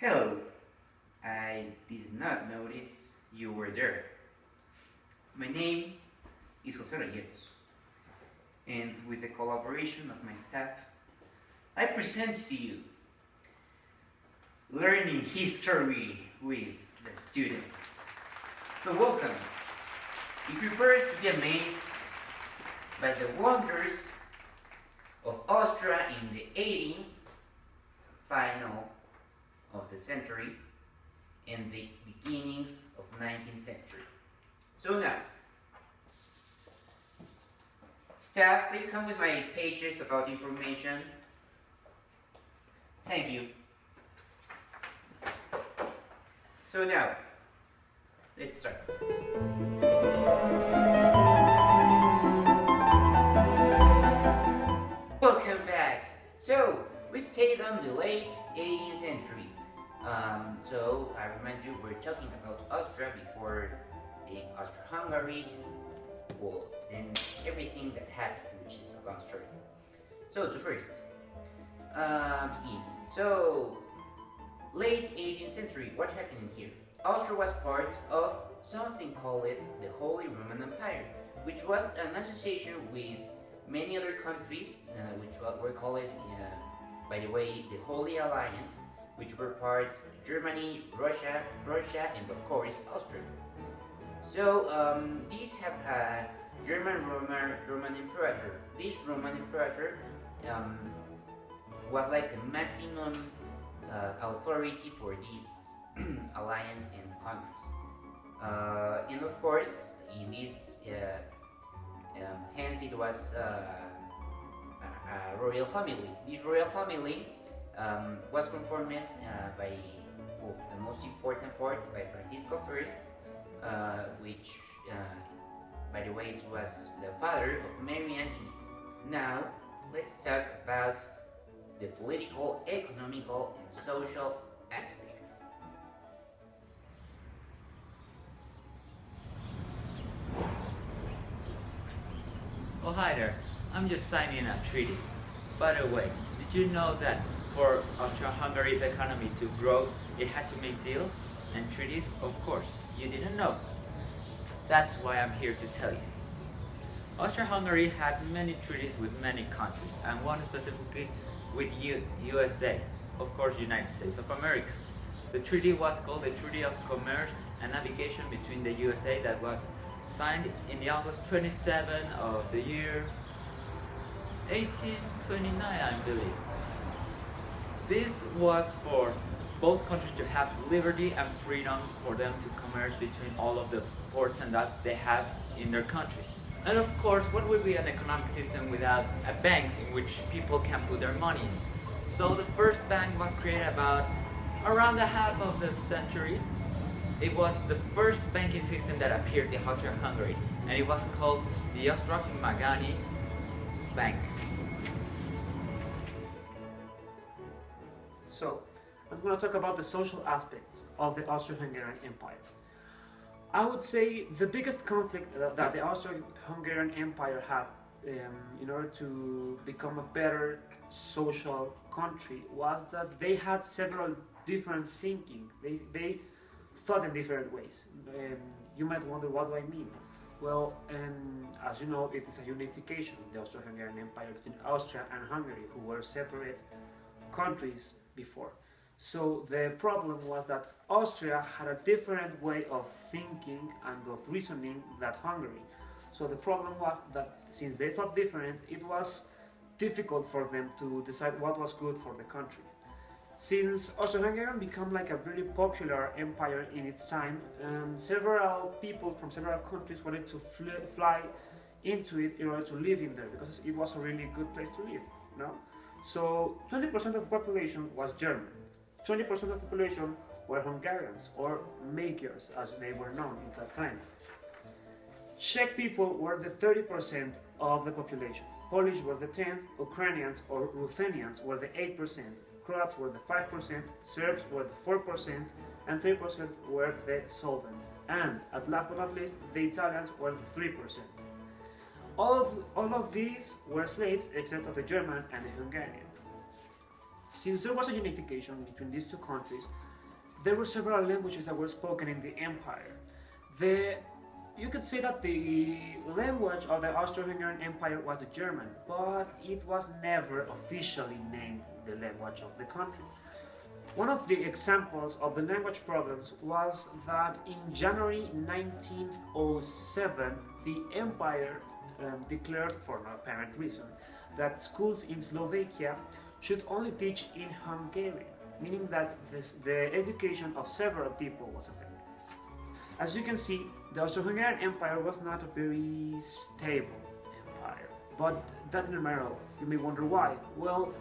Hello, I did not notice you were there. My name is José Reyeros, and with the collaboration of my staff, I present to you Learning History with the Students. So welcome. Be prepared to be amazed by the wonders of Austria in the 18th final of the century and the beginnings of 19th century. So now, staff, please come with my pages about information. Thank you. So now, let's start. Welcome back. So, we stayed on the late 18th century. So, I remind you, we're talking about Austria before being Austro-Hungary, and well, then everything that happened, which is a long story. So, to first begin. So, late 18th century, what happened in here? Austria was part of something called the Holy Roman Empire, which was an association with many other countries, which were called, by the way, the Holy Alliance, which were parts of Germany, Russia, Prussia, and of course Austria. So these have a Roman Imperator. This Roman Imperator was like the maximum authority for these alliance and countries. And of course, in this hence it was a royal family. This royal family was confirmed by the most important part by Francisco I, which by the way was the father of Mary Antoinette. Now let's talk about the political, economical, and social aspects. Oh, hi there. I'm just signing a treaty. By the way, did you know that for Austria-Hungary's economy to grow, it had to make deals and treaties? Of course, you didn't know. That's why I'm here to tell you. Austria-Hungary had many treaties with many countries, and one specifically with USA, of course, United States of America. The treaty was called the Treaty of Commerce and Navigation between the USA that was signed in the August 27 of the year 1829, I believe. This was for both countries to have liberty and freedom for them to commerce between all of the ports and docks they have in their countries. And of course, what would be an economic system without a bank in which people can put their money in? So the first bank was created about around the half of the century. It was the first banking system that appeared in Austria-Hungary, and it was called the Austro-Hungarian Bank. So, I'm going to talk about the social aspects of the Austro-Hungarian Empire. I would say the biggest conflict that the Austro-Hungarian Empire had in order to become a better social country was that they had several different thinking. They thought in different ways. You might wonder, what do I mean? Well, as you know, it is a unification, the Austro-Hungarian Empire, between Austria and Hungary, who were separate countries before. So the problem was that Austria had a different way of thinking and of reasoning than Hungary. So the problem was that since they thought different, it was difficult for them to decide what was good for the country. Since Austro-Hungarian became like a very popular empire in its time, several people from several countries wanted to fly into it in order to live in there, because it was a really good place to live, no? So 20% of the population was German, 20% of the population were Hungarians, or makers as they were known at that time. Czech people were the 30% of the population, Polish were the 10th, Ukrainians or Ruthenians were the 8%, Croats were the 5%, Serbs were the 4%, and 3% were the Sudents. And, at last but not least, the Italians were the 3%. All of these were slaves except of the German and the Hungarian. Since there was a unification between these two countries, there were several languages that were spoken in the empire. You could say that the language of the Austro-Hungarian Empire was German, but it was never officially named the language of the country. One of the examples of the language problems was that in January 1907, the empire declared, for no apparent reason, that schools in Slovakia should only teach in Hungarian, meaning that the education of several people was affected. As you can see, the Austro-Hungarian Empire was not a very stable empire, but that didn't matter a lot. You may wonder why. Well,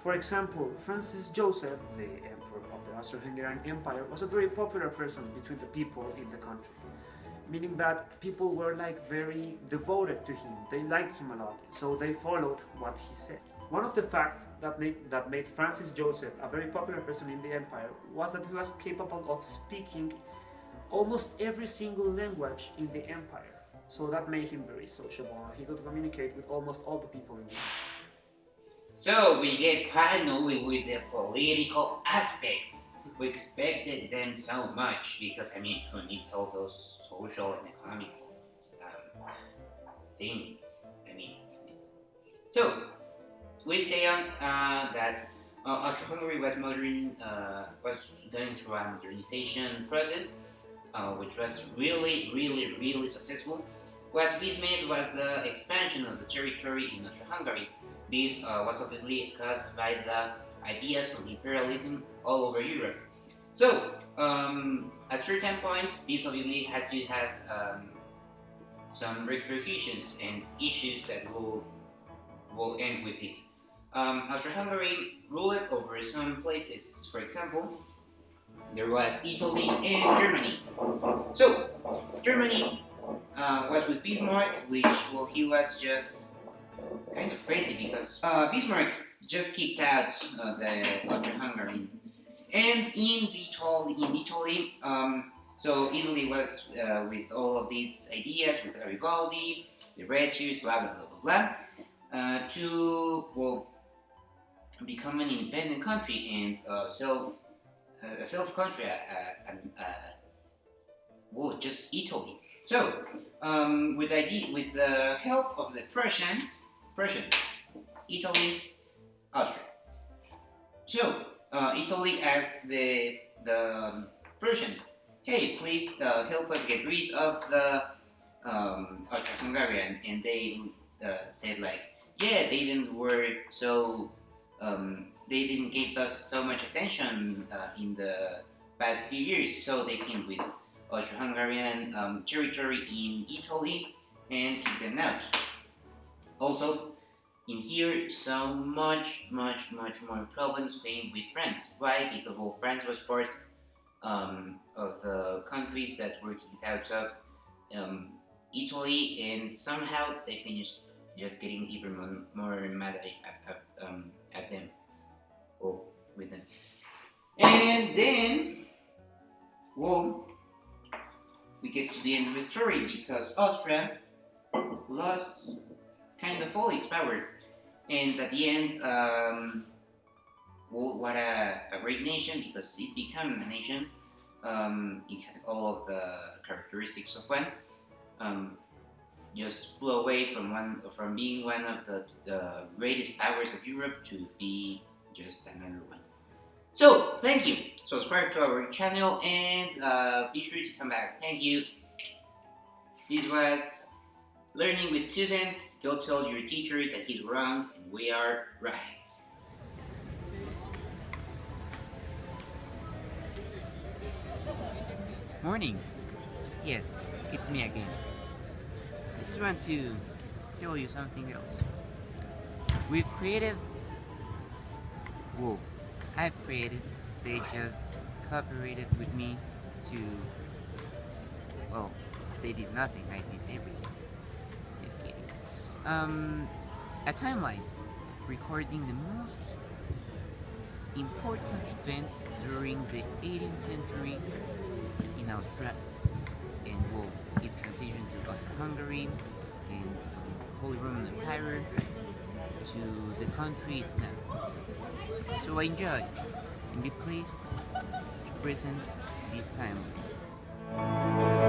for example, Francis Joseph, the emperor of the Austro-Hungarian Empire, was a very popular person between the people in the country, meaning that people were like very devoted to him. They liked him a lot, so they followed what he said. One of the facts that made Francis Joseph a very popular person in the empire was that he was capable of speaking almost every single language in the empire. So that made him very sociable. He could communicate with almost all the people in the empire. So we get finally with the political aspects. We expected them so much because, I mean, who needs all those social and economic things? I mean, so we stay on that Austro-Hungary was going through a modernization process, which was really successful. What this made was the expansion of the territory in Austro-Hungary. This was obviously caused by the ideas of imperialism all over Europe. So, at certain points, this obviously had to have some repercussions and issues that will end with this. Austro-Hungary ruled over some places. For example, there was Italy and Germany. So, Germany was with Bismarck, which, well, he was just kind of crazy because Bismarck just kicked out the Austro-Hungarian. And in Italy, so Italy was with all of these ideas, with Garibaldi, the Reyeros, blah blah blah blah blah, to, well, become an independent country and a self country, well, just Italy. So, with the help of the Prussians, Italy, Austria. So, Italy asked the Prussians, hey, please help us get rid of the Austro-Hungarian, and they said like, yeah, they didn't give us so much attention in the past few years, so they came with Austro-Hungarian territory in Italy and kicked them out. Also, in here, so much more problems came with France. Why? Because, well, France was part of the countries that were kicked out of Italy, and somehow they finished just getting even more mad at them, or with them. And then, well, we get to the end of the story because Austria lost kind of all its power. And at the end, well, what a great nation, because it became a nation. It had all of the characteristics of one. Just flew away from being one of the greatest powers of Europe to be just another one. So, thank you. Subscribe to our channel and be sure to come back. Thank you. This was Learning with Students. Go tell your teacher that he's wrong and we are right. Morning. Yes, it's me again. I just want to tell you something else. We've created... Whoa. I've created. They just cooperated with me to... Well, they did nothing. I did everything. Just kidding. A timeline recording the most important events during the 18th century in Austria, and well, it transitioned to Austro-Hungary and from Holy Roman Empire to the country it's now. So enjoy and be pleased to presence this time.